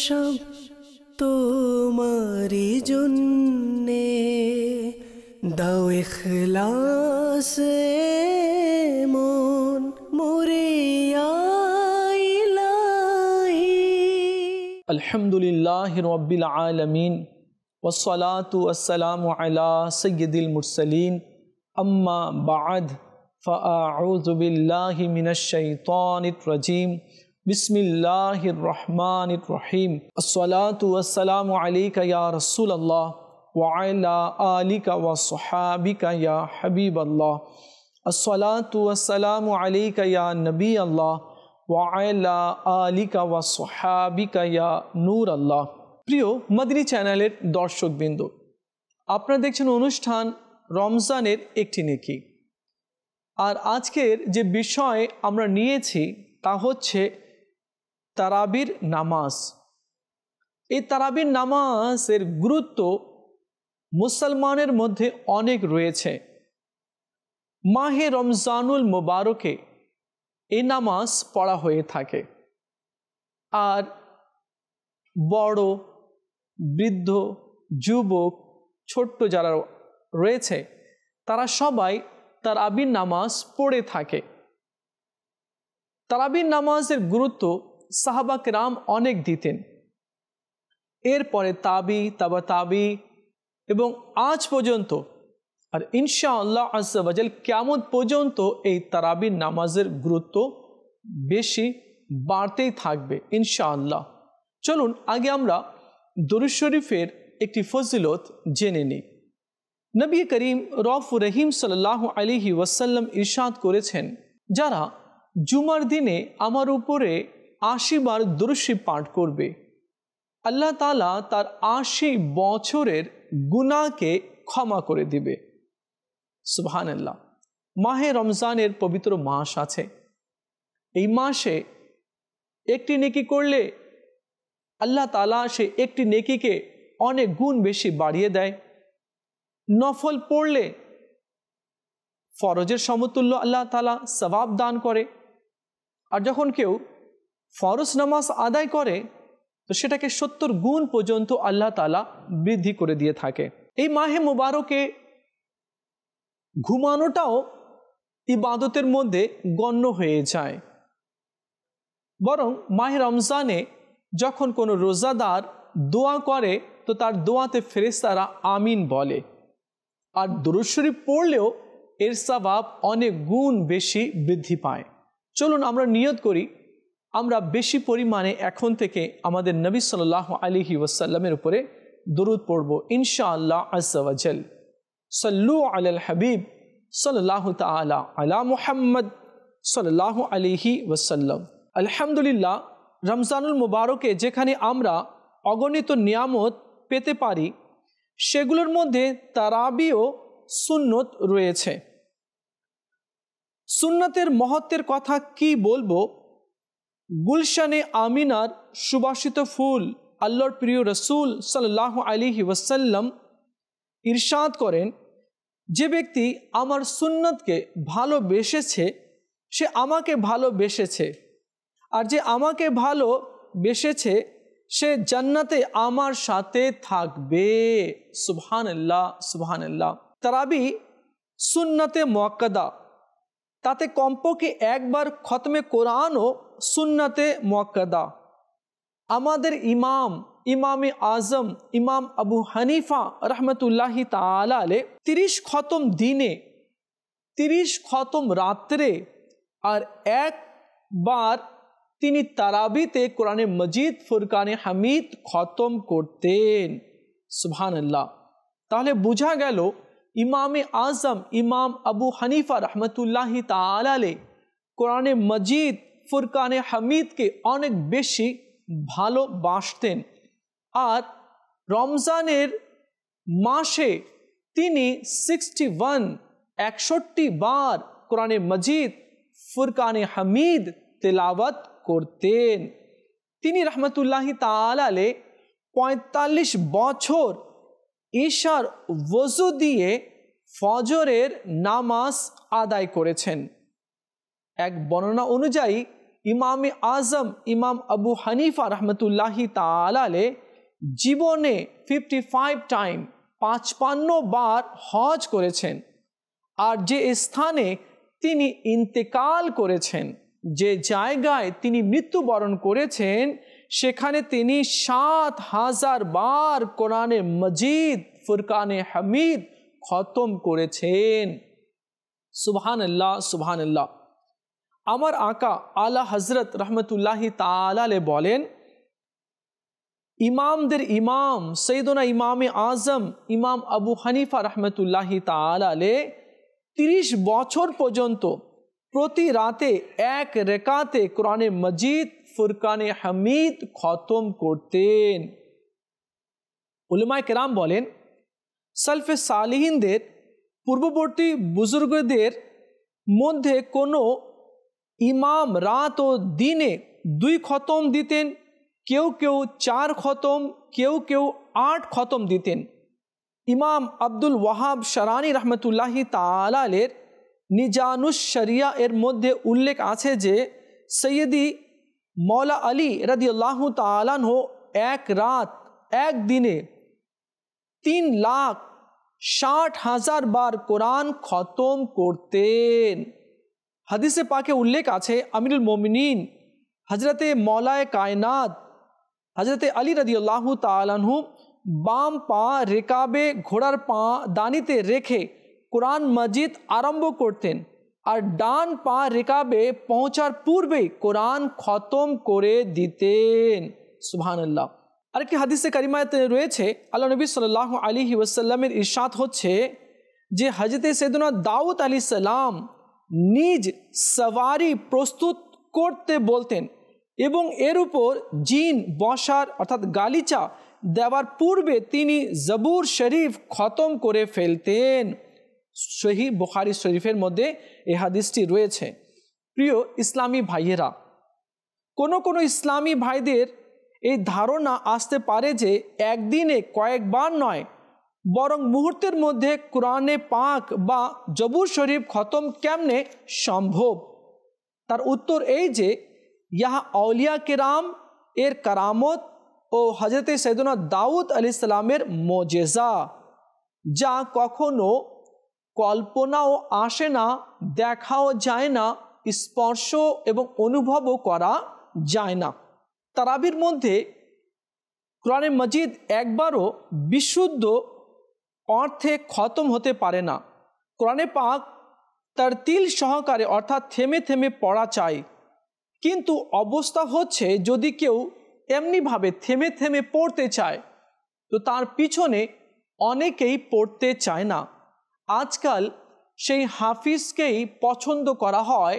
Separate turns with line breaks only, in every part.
সব তোমারি জন্যে, দাও ইখলাসে মন মুরিয়া ইলাহি।
আলহামদুলিল্লাহি রাব্বিল আলামিন ওয়াসসালাতু ওয়াসসালামু আলা সাইয়্যিদিল মুরসালিন, আম্মা বা'দ, ফাআউযু বিল্লাহি মিনাশ শাইতানির রাজীম। বিসমিল্লাহির রহমানির রহিম। আসসালাতু ওয়াসসালামু আলাইকা ইয়া রাসূলুল্লাহ ওয়া আলা আলিকা ওয়া সাহাবিকা ইয়া হাবিবাল্লাহ। আসসালাতু ওয়াসসালামু আলাইকা ইয়া নবিয়াল্লাহ ওয়া আলা আলিকা ওয়া সাহাবিকা ইয়া নূরাল্লাহ। প্রিয় মাদানী চ্যানেলের দর্শকবৃন্দ, আপনারা দেখছেন অনুষ্ঠান রমজানের একটি নেকি। আর আজকের যে বিষয় আমরা নিয়েছি তা হচ্ছে তারাবির নামাজ। এই তারাবির নামাজের গুরুত্ব মুসলমানের মধ্যে অনেক রয়েছে। মাহে রমজানুল মুবারকে এই নামাজ পড়া হয়ে থাকে। আর বড়, বৃদ্ধ, যুবক, ছোট্ট যারা রয়েছে তারা সবাই তারাবির নামাজ পড়ে থাকে। তারাবির নামাজের গুরুত্ব সাহাবা কেরাম অনেক দিতেন। এরপরে তাবি, তাবা তাবি এবং আজ পর্যন্ত, আর ইনশাআল্লাহ আজ্জা ওয়া জাল কিয়ামত পর্যন্ত এই তারাবির নামাজের গুরুত্ব বেশি বাড়তেই থাকবে ইনশাআল্লাহ। চলুন আগে আমরা দরুদ শরীফের একটি ফজিলত জেনে নিই। নবী করিম রউফুর রহিম সাল্লাল্লাহু আলাইহি ওয়াসাল্লাম ইরশাদ করেছেন, যারা জুমার দিনে আমার উপরে ৮০ বার দরুদ শরীফ পাঠ করবে, আল্লাহ তাআলা তার ৮০ বছরের গুনাহকে ক্ষমা করে দিবে। সুবহানাল্লাহ। মাহে রমজানের পবিত্র মাস আছে। এই মাসে একটি নেকি করলে আল্লাহ তাআলা সে একটি নেকিকে অনেক গুণ বেশি বাড়িয়ে দেয়। নফল পড়লে ফরজের সমতুল্য আল্লাহ তাআলা সওয়াব দান করে। আর যখন কেউ ফরজ নামাজ আদায় করে তো সেটাকে ৭০ গুণ পর্যন্ত আল্লাহ তাআলা বৃদ্ধি করে দিয়ে থাকে। এই মাহে মুবারকে ঘুমানোটাও ইবাদতের মধ্যে গণ্য হয়ে যায়। বরং মাহে রমজানে যখন কোনো রোজাদার দোয়া করে তো তার দোয়াতে ফেরেশতারা আমিন বলে। আর দরুদ শরীফ পড়লেও এর সওয়াব অনেক গুণ বেশি বৃদ্ধি পায়। চলুন আমরা নিয়ত করি, আমরা বেশি পরিমাণে এখন থেকে আমাদের নবী সাল্লাল্লাহু আলাইহি ওয়াসাল্লামের উপরে দরুদ পড়ব ইনশাআল্লাহ আজ্জা ওয়া জাল। সাল্লু আলাল হাবিব সাল্লাল্লাহু তাআলা আলা মুহাম্মদ সাল্লাল্লাহু আলাইহি ওয়াসাল্লাম। আলহামদুলিল্লাহ, রমজানুল মুবারকে যেখানে আমরা অগণিত নিয়ামত পেতে পারি সেগুলোর মধ্যে তারাবিও সুন্নত রয়েছে। সুন্নতের মহত্বের কথা কি বলবো। গুলশানে আমিনার সুবাসিত ফুল আল্লাহর প্রিয় রসুল সাল্লাল্লাহু আলাইহি ওয়াসাল্লাম ইরশাদ করেন, যে ব্যক্তি আমার সুন্নতকে ভালোবেসেছে সে আমাকে ভালোবেসেছে, আর যে আমাকে ভালোবেসেছে সে জান্নাতে আমার সাথে থাকবে। সুবহানাল্লাহ, সুবহানাল্লাহ। তারাবি সুন্নতে মুআক্কাদা, তাতে কমপক্ষে একবার খতমে কোরআনও সুন্নতে মুআক্কাদা। আমাদের ইমামে আজম ইমাম আবু হানিফা রহমতুল্লাহি তাআলা আলাইহি 30 খতম দিনে, 30 খতম রাত্রে আর একবার তিনি তারাবিতে কোরআনে মজিদ ফুরকানে হামিদ খতম করতেন। সুবহানাল্লাহ। তাহলে বোঝা গেল ইমামে আজম ইমাম আবু হানিফা রহমতুল্লাহি তাআলা আলাইহি কোরআনে মজিদ ফুরকানে হামিদকে অনেক বেশি ভালোবাসতেন। আর রমজানের মাসে তিনি 61 বার কোরআনে মজিদ ফুরকানে হামিদ তেলাওয়াত করতেন। তিনি রহমতুল্লাহি তাআলা আলাইহি 45 বছর ঈশার ওযু দিয়ে ফজরের নামাজ আদায় করেছেন। এক বর্ণনা অনুযায়ী ইমাম আজম ইমাম আবু হানিফা রহমতুল্লাহি তাআলা আলাইহি জীবনে 55 টাইম 55 বার হজ করেছেন। আর যে স্থানে তিনি ইন্তেকাল করেছেন, যে জায়গায় তিনি মৃত্যুবরণ করেছেন, সেখানে তিনি 7000 বার কোরআনে মজিদ ফুরকানে হামিদ খতম করেছেন। সুবহানাল্লাহ সুবহানাল্লাহ। আমার আকা আলা হযরত রহমতুল্লাহি তাআলা আলাইহি বলেন, ইমামদের ইমাম সৈয়দনা ইমামে আজম ইমাম আবু হানিফা রহমতুল্লাহি তাআলা আলাইহি 30 বছর পর্যন্ত প্রতি রাতে এক রাকাতে কোরআনে মজিদ ফুরকানে হামিদ খতম করতেন। উলামায়ে কেরাম বলেন, সালফে সালিহিনদের পূর্ববর্তী বুজুর্গদের মধ্যে কোনো ইমাম রাত ও দিনে 2 খতম দিতেন, কেউ কেউ 4 খতম, কেউ কেউ 8 খতম দিতেন। ইমাম আব্দুল ওয়াহাব শারানি রহমতুল্লাহি তাআলা আলাইহি নিজানুশ শরিয়া এর মধ্যে উল্লেখ আছে যে সৈয়দি মৌলা আলী রাদিয়াল্লাহু তাআলা আনহু এক রাত এক দিনে 3,60,000 বার কোরআন খতম করতেন। হাদিসে পাকে উল্লেখ আছে, আমিরুল মোমিনিন হজরতে মৌলায়ে কায়নাত হজরতে আলী রাদিয়াল্লাহু তাআলা আনহু বাম পা রেকাবে ঘোড়ার পা দানিতে রেখে কোরআন মজিদ আরম্ভ করতেন, আর ডান পা রেকাবে পৌঁছার পূর্বেই কোরআন খতম করে দিতেন। সুবহানাল্লাহ। আরেকটি হাদিসে কারিমাতে রয়েছে, আল্লাহ নবী সাল্লাল্লাহু আলাইহি ওয়াসাল্লামের ইরশাদ হচ্ছে যে হযরতে সাইয়েদনা দাউদ আলাইহিস সালাম নিজ সওয়ারি প্রস্তুত করতে বলতেন এবং এর উপর জিন বসার অর্থাৎ গালিচা দেওয়ার পূর্বে তিনি জবুর শরীফ খতম করে ফেলতেন। সহিহ বুখারী শরীফের মধ্যে এই হাদিসটি রয়েছে। প্রিয় ইসলামী ভাইয়েরা, কোনো ইসলামী ভাইদের এই ধারণা আসতে পারে যে একদিনে কয়েকবার নয় বরং মুহূর্তের মধ্যে কোরআনে পাক বা জবুর শরীফ খতম কেমনে সম্ভব। তার উত্তর এই যে ইহা আউলিয়া কেরাম এর কারামত ও হজরতে সৈয়দনা দাউদ আলাইহিস সালামের মুজিজা, যা কখনো কল্পনাও আসে না, দেখাও যায় না, স্পর্শ এবং অনুভবও করা যায় না। তারাবির মধ্যে কোরআনে মজিদ একবারও বিশুদ্ধ অর্থে খতম হতে পারে না। কোরআনে পাক তারতিল সহকারে অর্থাৎ থেমে থেমে পড়া চাই, কিন্তু অবস্থা হচ্ছে যদি কেউ এমনিভাবে থেমে থেমে পড়তে চায় তো তার পিছনে অনেকেই পড়তে চায় না। আজকাল সেই হাফিজকেই পছন্দ করা হয়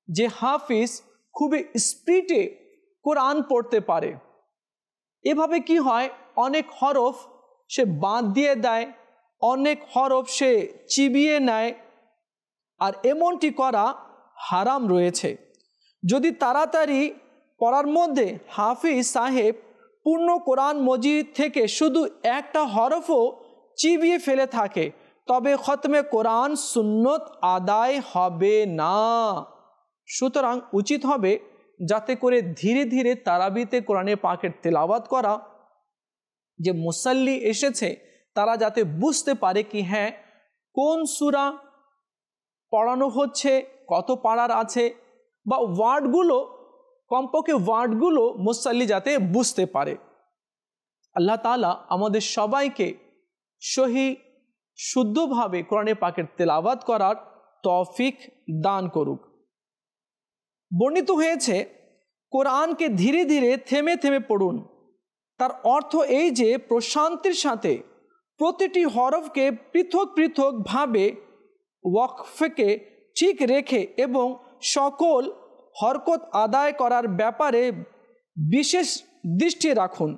যে হাফিজ খুবই স্পিডে কোরআন পড়তে পারে। এভাবে কি হয়, অনেক হরফ সে বাদ দিয়ে দেয়, অনেক হরফ সে চিবিয়ে নেয়, আর এমনটি করা হারাম রয়েছে। যদি তাড়াতাড়ি পড়ার মধ্যে হাফিজ সাহেব পূর্ণ কোরআন মজিদ থেকে শুধু একটা হরফও চিবিয়ে ফেলে থাকে তবে খতমে কোরআন সুন্নত আদায় হবে না। সুতরাং উচিত হবে যাতে করে ধীরে ধীরে তারাবিতে কোরআনে পাকের তেলাওয়াত করা, যে মুসাল্লি এসেছে তারা যাতে বুঝতে পারে কি হ্যাঁ কোন সূরা পড়ানো হচ্ছে, কত পারার আছে, বা ওয়ার্ডগুলো কমপক্ষে ওয়ার্ডগুলো মুসাল্লি যাতে বুঝতে পারে। আল্লাহ তাআলা আমাদের সবাইকে সহি শুদ্ধভাবে কোরআনে পাকের তেলাওয়াত করার তৌফিক দান করুক। বর্ণিত হয়েছে কোরআনকে ধীরে ধীরে থেমে থেমে পড়ুন। তার অর্থ এই যে প্রশান্তির সাথে প্রতিটি হরফকে পৃথক পৃথকভাবে ওয়াকফকে ঠিক রেখে এবং সকল হরকত আদায় করার ব্যাপারে বিশেষ দৃষ্টি রাখুন।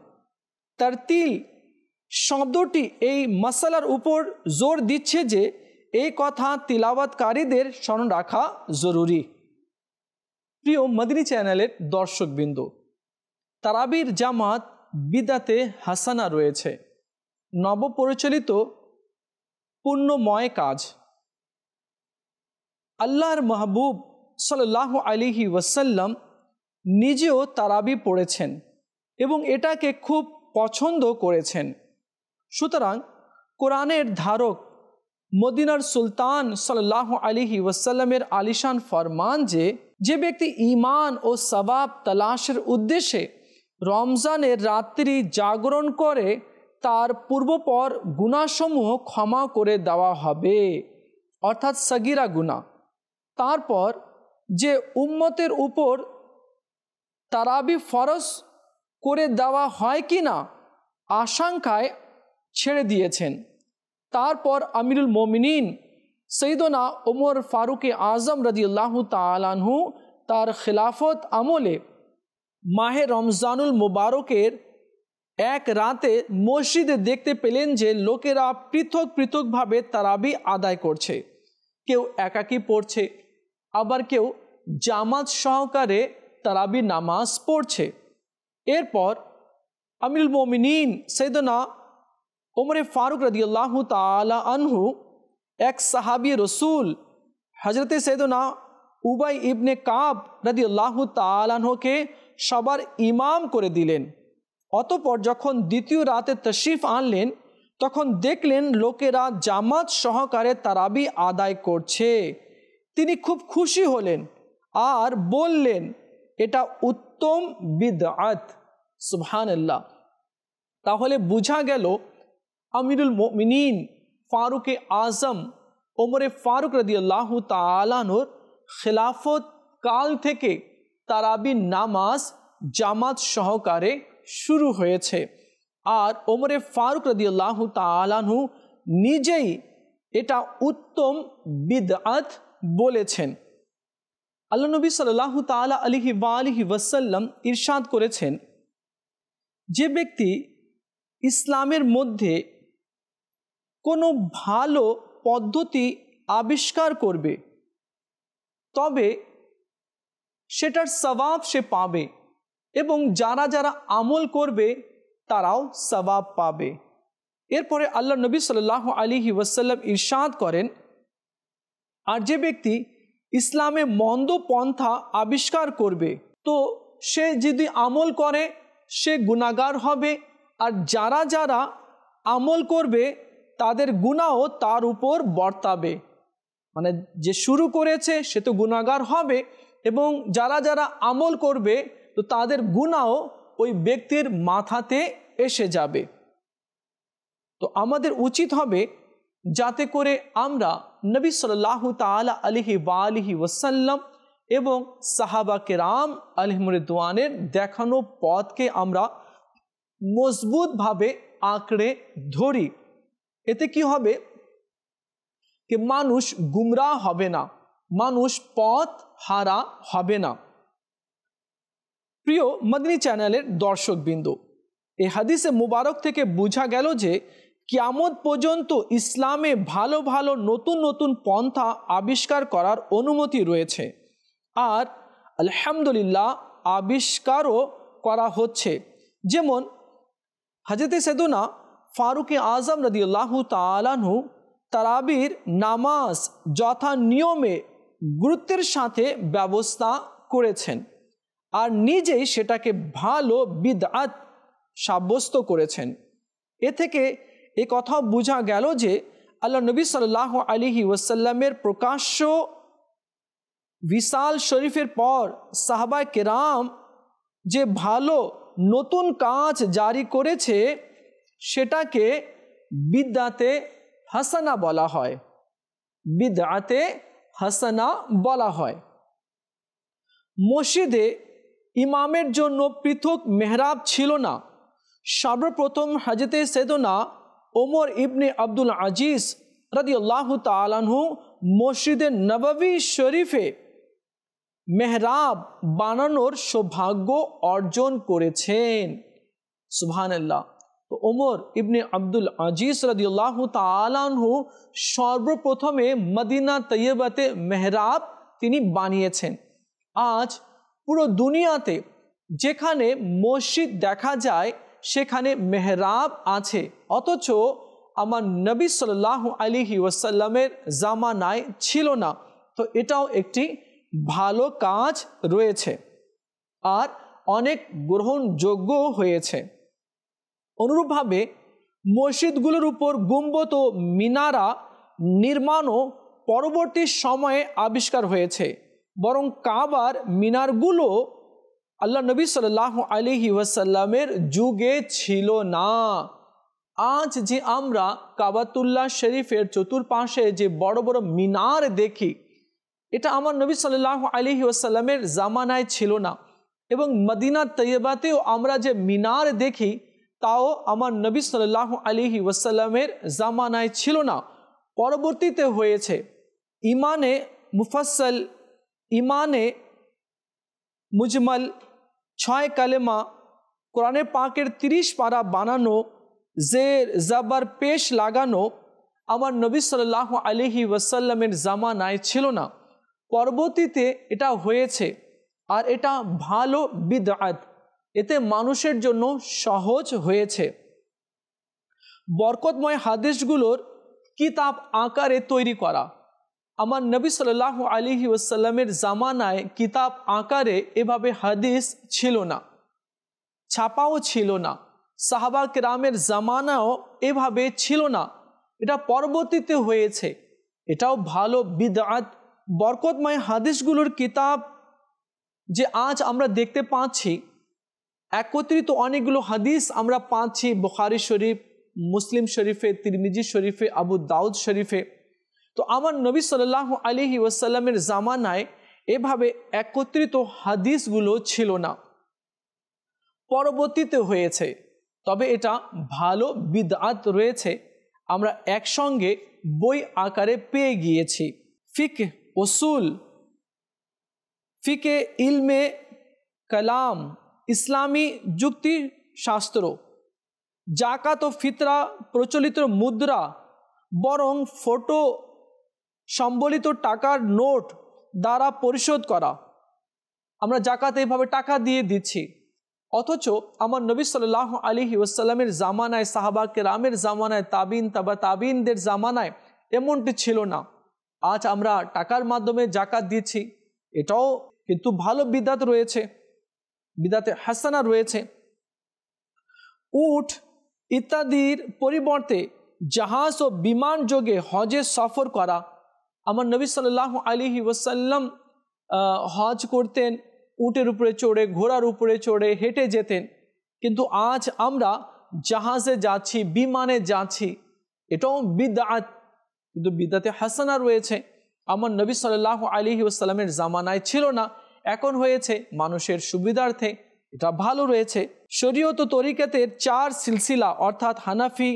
তারতিল শব্দটি এই মাসালার উপর জোর দিচ্ছে যে এই কথা তিলাওয়াতকারীদের স্মরণ রাখা জরুরি। প্রিয় মদিনী চ্যানেলের দর্শকবৃন্দ, তারাবির জামাত বিদাতে হাসানা রয়েছে, নবপরিচালিত পুণ্যময় কাজ। আল্লাহর মাহবুব সাল্লাল্লাহু আলাইহি ওয়াসাল্লাম নিজেও তারাবি পড়েছেন এবং এটাকে খুব পছন্দ করেছেন। সুতরাং কোরআনের ধারক মদিনার সুলতান সাল্লাল্লাহু আলাইহি ওয়াসাল্লামের আলিশান ফরমান যে ব্যক্তি ঈমান ও সওয়াব তালাশের উদ্দেশ্যে রমজানের রাত্রি জাগরণ করে তার পূর্বপর গুনাহসমূহ ক্ষমা করে দেওয়া হবে, অর্থাৎ সগীরা গুনাহ। তারপর যে উম্মতের উপর তারাবি ফরজ করে দেওয়া হয় কি না আশঙ্কায় ছেড়ে দিয়েছেন। তারপর আমিরুল মোমিনিন সৈয়দনা ওমর ফারুক আজম রাদিয়াল্লাহু তাআলা আনহু তার খিলাফত আমলে মাহে রমজানুল মুবারকের এক রাতে মসজিদে দেখতে পেলেন যে লোকেরা পৃথক পৃথকভাবে তারাবি আদায় করছে। কেউ একাকী পড়ছে, আবার কেউ জামাত সহকারে তারাবি নামাজ পড়ছে। এরপর আমিরুল মোমিনিন সৈয়দনা ওমর ফারুক রাদিয়াল্লাহু তাআলা আনহু এক সাহাবী রসুল হজরতে সৈয়দনা উবাই ইবনে কাব রাদিয়াল্লাহু তাআলা আনহুকে সবার ইমাম করে দিলেন। অতঃপর যখন দ্বিতীয় রাতে তশরিফ আনলেন তখন দেখলেন লোকেরা জামাত সহকারে তারাবি আদায় করছে। তিনি খুব খুশি হলেন আর বললেন, এটা উত্তম বিদআত। সুবহানাল্লাহ। তাহলে বোঝা গেল আমিরুল মুমিনিন ফারুক আজম ওমরে ফারুক রাদিয়াল্লাহু তাআলা আনহুর খিলাফত কাল থেকে তারাবি নামাজ জামাত সহকারে শুরু হয়েছে। আর ওমরে ফারুক রাদিয়াল্লাহু তাআলা আনহু নিজেই এটা উত্তম বিদআত বলেছেন। আল্লাহ নবী সাল্লাল্লাহু তাআলা আলাইহি ওয়াসাল্লাম ইরশাদ করেছেন, যে ব্যক্তি ইসলামের মধ্যে কোনো ভালো পদ্ধতি আবিষ্কার করবে তবে সেটার সওয়াব সে পাবে এবং যারা যারা আমল করবে তারাও সওয়াব পাবে। এরপরে আল্লাহ নবী সাল্লাল্লাহু আলাইহি ওয়াসাল্লাম ইরশাদ করেন, আর যে ব্যক্তি ইসলামে মন্দ পন্থা আবিষ্কার করবে তো সে যদি আমল করে সে গুনাহগার হবে, আর যারা যারা আমল করবে তাদের গুনাহও তার উপর বর্তাবে। মানে যে শুরু করেছে সে তো গুনাহগার হবে এবং যারা যারা আমল করবে তো তাদের গুনাহও ওই ব্যক্তির মাথাতে এসে যাবে। তো আমাদের উচিত হবে যাতে করে আমরা নবী সাল্লাল্লাহু তাআলা আলাইহি ওয়াসাল্লাম এবং সাহাবা কেরাম আলাইহিম রিদওয়ানের দেখানো পথকে আমরা মজবুতভাবে আঁকড়ে ধরি। এতে কি হবে कि मानुष गुमराह হবে না, মানুষ পথ হারা হবে না। প্রিয় মদনী চ্যানেলের দর্শকবৃন্দ, এই হাদিসে মুবারক থেকে বোঝা গেল যে কিয়ামত পর্যন্ত ইসলামে ভালো ভালো নতুন নতুন পন্থা আবিষ্কার করার অনুমতি রয়েছে, আর আলহামদুলিল্লাহ আবিষ্কারও করা হচ্ছে। যেমন হযরতে সৈয়দনা ফারুক আজম রাদিয়াল্লাহু তাআলা আনহু তারাবির নামাজ যথা নিয়মে গুরুত্বের সাথে ব্যবস্থা করেছেন আর নিজেই সেটাকে ভালো বিদআত সাব্যস্ত করেছেন। এ থেকে এ কথা বোঝা গেল যে আল্লাহ নবী সাল্লাল্লাহু আলাইহি ওয়াসাল্লামের প্রকাশ্য বিশাল শরীফের পর সাহাবায়ে কেরাম যে ভালো নতুন কাজ জারি করেছে সেটাকে বিদআতে হাসানা বলা হয়, বিদআতে হাসানা বলা হয়। মসজিদে ইমামের জন্য পৃথক মেহরাব ছিল না। সর্বপ্রথম হযরতে সৈয়দনা ওমর ইবনে আব্দুল আজিজ রাদিয়াল্লাহু তাআলা আনহু মসজিদে নববী শরীফে মেহরাব বানানোর সৌভাগ্য অর্জন করেছেন। সুবহানাল্লাহ। তো ওমর ইবনে আব্দুল আজিজ রাদিয়াল্লাহু তাআলা আনহু সর্বপ্রথমে মদিনা তৈয়বাতে মেহরাব তিনি বানিয়েছেন। আজ পুরো দুনিয়াতে যেখানে মসজিদ দেখা যায় সেখানে মেহরাব আছে, অথচ আমার নবী সাল্লাল্লাহু আলাইহি ওয়াসাল্লামের জামানায় ছিল না। তো এটাও একটি ভালো কাজ রয়েছে। আর অনেক গ্রহণযোগ্য হয়েছে। অনুরূপভাবে মসজিদগুলোর উপর গুম্বদ ও মিনারা নির্মাণও পরবর্তী সময়ে আবিষ্কার হয়েছে, বরং কাবার মিনারগুলো আল্লাহ নবী সাল্লাল্লাহু আলাইহি ওয়াসাল্লামের যুগে ছিল না। আজ যে আমরা কাবাতুল্লাহ শরীফের চতুর্পাশে যে বড় বড় মিনার দেখি, এটা আমার নবী সাল্লাল্লাহু আলাইহি ওয়াসাল্লামের জামানায় ছিল না। এবং মদিনা তৈয়বাতেও আমরা যে মিনার দেখি তাও আমার নবী সাল্লাল্লাহু আলাইহি ওয়াসাল্লামের জামানায় ছিল না, পরবর্তীতে হয়েছে। ইমানে মুফাসসাল, ইমানে মুজমাল, 6 কালেমা, কোরআনে পাকের 30 পারা বানানো, জের জাবার পেশ লাগানো আমার নবী সাল্লাল্লাহু আলাইহি ওয়াসাল্লামের জামানায় ছিল না, পরবর্তীতে এটা হয়েছে। আর এটা ভালো বিদআত, এতে মানুষের জন্য সহজ হয়েছে। বরকতময় হাদিসগুলোর কিতাব আকারে তৈরি করা, আমার নবী সাল্লাল্লাহু আলাইহি ওয়াসাল্লামের জামানায় কিতাব আকারে এভাবে হাদিস ছিল না, ছাপাও ছিল না। সাহাবা কেরামের জামানাও এভাবে ছিল না, এটা পরবর্তীতে হয়েছে। এটাও ভালো বিদআত। বরকতময় হাদিসগুলোর কিতাব যে আজ আমরা দেখতে পাচ্ছি, একত্রিত অনেকগুলো হাদিস আমরা পাচ্ছি বুখারী শরীফ, মুসলিম শরীফে, তিরমিজি শরীফে, আবু দাউদ শরীফে। তো আমার নবী সাল্লাল্লাহু আলাইহি ওয়াসাল্লামের জামানায় এভাবে একত্রিত হাদিসগুলো ছিল না, পরবর্তীতে হয়েছে। তবে এটা ভালো বিদআত রয়েছে, আমরা একসঙ্গে বই আকারে পেয়ে গিয়েছি। ফিকহ, উসুল, ফিকে, ইলমে কালাম, ইসলামী যুক্তি শাস্ত্র, জাকাত ও ফিতরা, প্রচলিত মুদ্রা বরং ফটো সম্বলিত টাকার নোট দ্বারা পরিশোধ করা। আমরা জাকাত এইভাবে টাকা দিয়ে দিচ্ছি, অথচ আমার নবী সাল্লাল্লাহু আলাইহি ওয়াসাল্লামের জামানায়, সাহাবা কেরামের জামানায়, তাবিন, তাবা তাবিনদের জামানায় এমনটি ছিল না। আজ আমরা টাকার মাধ্যমে জাকাত দিচ্ছি, এটাও কিন্তু ভালো বিদআত রয়েছে, বিদআতে হাসানা রয়েছে। উট ইত্যাদির পরিবর্তে জাহাজ ও বিমান যোগে হজে সফর করা, আমার নবী সাল্লাল্লাহু আলাইহি ওয়াসাল্লাম হজ করতেন, উটের উপরে চড়ে, ঘোড়ার উপরে চড়ে, হেঁটে যেতেন। কিন্তু আজ আমরা জাহাজে যাচ্ছি, বিমানে যাচ্ছি, এটাও বিদআত, কিন্তু বিদআতে হাসানা রয়েছে। আমার নবী সাল্লাল্লাহু আলাইহি ওয়াসাল্লামের জামানায় ছিল না, এখন হয়েছে মানুষের সুবিধার্থে, এটা ভালো রয়েছে। শরীয়ত ও তরিকাতের 4 সিলসিলা অর্থাৎ হানাফি,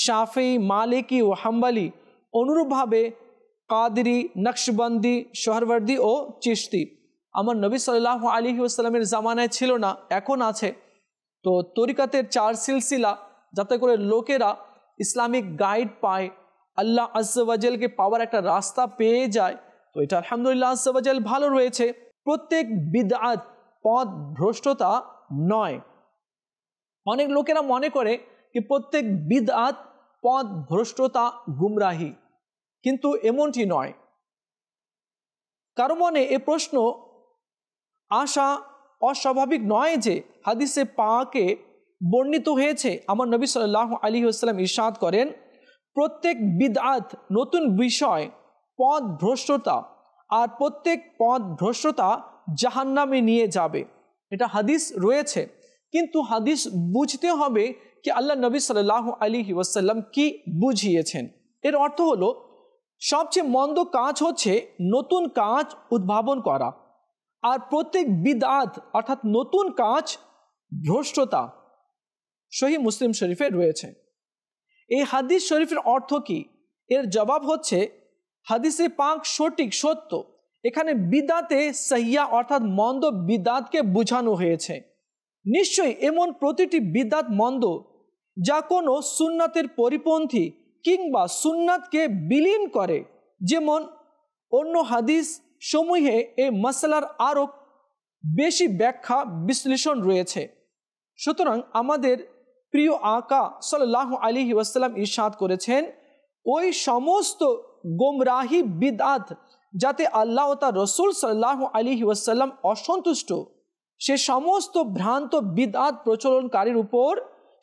শাফি, মালিকি ও হাম্বলি, অনুরূপভাবে কাদরি, নকশবন্দি, সোহরওয়ার্দী ও চিশতি আমার নবী সাল্লাল্লাহু আলাইহি ওয়াসাল্লামের জামানায় ছিল না, এখন আছে। তো তরিকাতের 4 সিলসিলা, যাতে করে লোকেরা ইসলামিক গাইড পায়, আল্লাহ আজ্জা ওয়া জালকে পাওয়ার একটা রাস্তা পেয়ে যায়, তো এটা আলহামদুলিল্লাহ আজ্জা ওয়া জাল ভালো রয়েছে। প্রত্যেক বিদআত পথ ভ্রষ্টতা নয়। অনেক লোকেরা মনে করে যে প্রত্যেক বিদআত পথ ভ্রষ্টতা, গুমরাহি, কিন্তু এমনটি নয়। কারো মনে এ প্রশ্ন আসা অস্বাভাবিক নয় যে হাদিসে পাকে বর্ণিত হয়েছে, আমার নবী সাল্লাল্লাহু আলাইহি ওয়াসাল্লাম ইরশাদ করেন, প্রত্যেক বিদআত নতুন বিষয়, পথ ভ্রষ্টতা, আর প্রত্যেক পথ ভ্রষ্টতা জাহান্নামে নিয়ে যাবে। এটা হাদিস রয়েছে, কিন্তু হাদিস বুঝতে হবে कि আল্লাহ নবী সাল্লাল্লাহু আলাইহি ওয়াসাল্লাম কি বুঝিয়েছেন। এর অর্থ হলো সবচেয়ে মন্দ কাজ হচ্ছে নতুন কাজ উদ্ভাবন করা, আর প্রত্যেক বিদআত অর্থাৎ নতুন কাজ ভ্রষ্টতা। সহিহ মুসলিম শরীফে রয়েছে। এই হাদিস শরীফের অর্থ কি? এর জবাব হচ্ছে হাদিসে পাক সঠিক সত্য। এখানে বিদআতে সাহিয়া অর্থাৎ মন্দ বিদআতকে বোঝানো হয়েছে। নিশ্চয়ই এমন প্রতিটি বিদআত মন্দ যা কোনো সুন্নাতের পরিপন্থী কিংবা সুন্নাতকে বিলীন করে, যেমন অন্য হাদিস সমূহে এই মাসলার আরো বেশি ব্যাখ্যা বিশ্লেষণ রয়েছে। সুতরাং আমাদের প্রিয় আকা সাল্লাল্লাহু আলাইহি ওয়াসাল্লাম ইরশাদ করেছেন, ওই সমস্ত গোমরাহি বিদআত যাতে আল্লাহ ও তার রাসূল সাল্লাল্লাহু আলাইহি ওয়াসাল্লাম অসন্তুষ্ট, সে সমস্ত ভ্রান্ত বিদআত প্রচলনকারীর উপর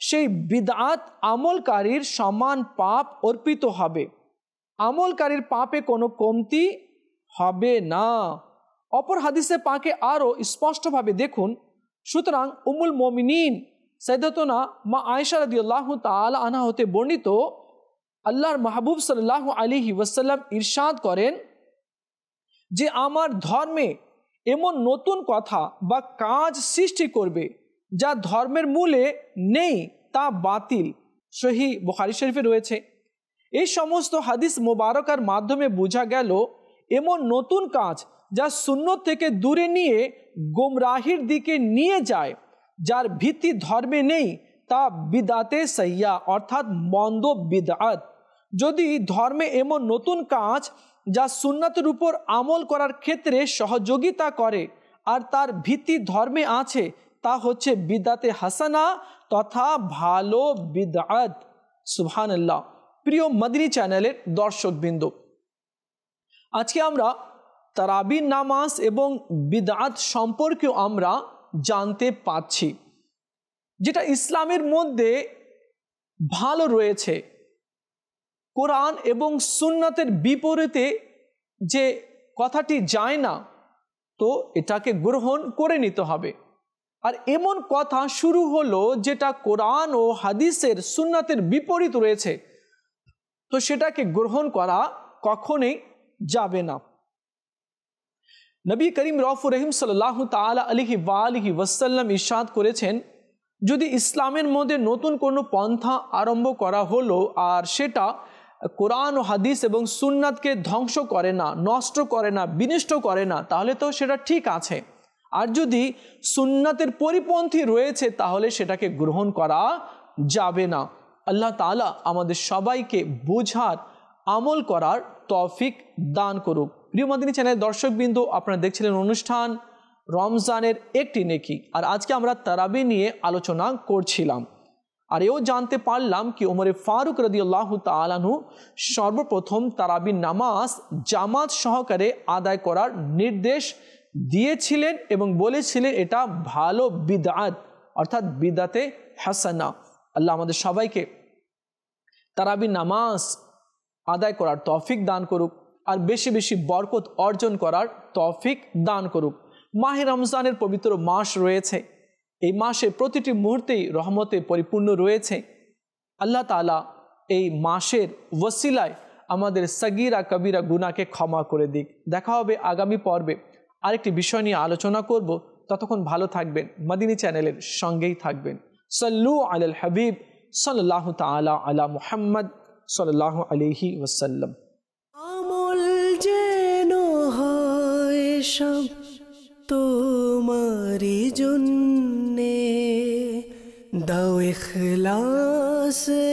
সেই বিদআত আমলকারীর সমান পাপ অর্পিত হবে, আমলকারীর পাপে কোনো কমতি হবে না। অপর হাদিসে পাকে আরও স্পষ্টভাবে দেখুন, সুতরাং উম্মুল মুমিনিন সাইয়্যিদাতুনা মা আয়েশা রাদিয়াল্লাহু তাআলা আনহা হতে বর্ণিত, আল্লাহর মাহবুব সাল্লাল্লাহু আলাইহি ওয়াসাল্লাম ইরশাদ করেন যে আমার ধর্মে এমন নতুন কথা বা কাজ সৃষ্টি করবে যা ধর্মের মূলে নেই তা বাতিল। সহিহ বুখারী শরীফে রয়েছে। এই সমস্ত হাদিস মোবারকার মাধ্যমে বোঝা গেল এমন নতুন কাজ যা সুন্নত থেকে দূরে নিয়ে গোমরাহির দিকে নিয়ে যায়, যার ভিত্তি ধর্মে নেই, তা বিদআতে সাইয়্যা অর্থাৎ মন্দ বিদআত। যদি ধর্মে এমন নতুন কাজ যা সুন্নাতের উপর আমল করার ক্ষেত্রে সহযোগিতা করে আর তার ভিত্তি ধর্মে আছে, তা হচ্ছে বিদআতে হাসানা তথা ভালো বিদআত। সুবহানাল্লাহ। প্রিয় মদনী চ্যানেলের দর্শকবৃন্দ, আজকে আমরা তারাবির নামাজ এবং বিদআত সম্পর্কেও আমরা জানতে পাচ্ছি, যেটা ইসলামের মধ্যে ভালো রয়েছে। কোরআন এবং সুন্নাতের বিপরীতে যে কথাটি যায় না, তো এটাকে গ্রহণ করে নিতে হবে। আর এমন কথা শুরু হলো যেটা কোরআন ও হাদিসের সুন্নাতের বিপরীত রয়েছে, তো সেটাকে গ্রহণ করা কখনোই যাবে না। নবী করিম রউফুর রহিম সাল্লাল্লাহু তাআলা আলাইহি ওয়াসাল্লাম ইরশাদ করেছেন, যদি ইসলামের মধ্যে নতুন কোনো পন্থা আরম্ভ করা হলো আর সেটা কোরআন ও হাদিস এবং সুন্নাতকে ধ্বংস করে না, নষ্ট করে না, বিনষ্ট করে না, তাহলে তো সেটা ঠিক আছে। আর যদি সুন্নাতের পরিপন্থী রয়েছে তাহলে সেটাকে গ্রহণ করা যাবে না। আল্লাহ তাআলা আমাদের সবাইকে বোঝার, আমল করার তৌফিক দান করুক। প্রিয় মদিনী চ্যানেল দর্শকবৃন্দ, আপনারা দেখছিলেন অনুষ্ঠান রমজানের একটি নেকি, আর আজকে আমরা তারাবি নিয়ে আলোচনা করছিলাম। আর এও জানতে পারলাম কি ওমরে ফারুক রাদিয়াল্লাহু তাআলা আনহু সর্বপ্রথম তারাবির নামাজ জামাত সহকারে আদায় করার নির্দেশ দিয়েছিলেন এবং বলেছিলেন এটা ভালো বিদআত অর্থাৎ বিদআতে হাসানা। আল্লাহ আমাদের সবাইকে তারাবির নামাজ আদায় করার তৌফিক দান করুক আর বেশি বেশি বরকত অর্জন করার তৌফিক দান করুক। মাহে রমজানের পবিত্র মাস রয়েছে, এই মাসে প্রতিটি মুহূর্তেই রহমতে পরিপূর্ণ রয়েছে। আল্লাহ তাআলা এই মাসের ওসিলায় আমাদের সগীরা কবিরা গুনাহকে ক্ষমা করে দিক। দেখা হবে আগামী পর্বে, আরেকটি বিষয় নিয়ে আলোচনা করব। ততক্ষণ ভালো থাকবেন, মদিনী চ্যানেলের সঙ্গেই থাকবেন। সাল্লু আলাল হাবিব সাল্লাল্লাহু তাআলা আলা মুহাম্মদ সাল্লাল্লাহু আলাইহি ওয়াসাল্লাম।
আমল যেন হয় সব তোমারি জন্যে, দাও ইখলাসে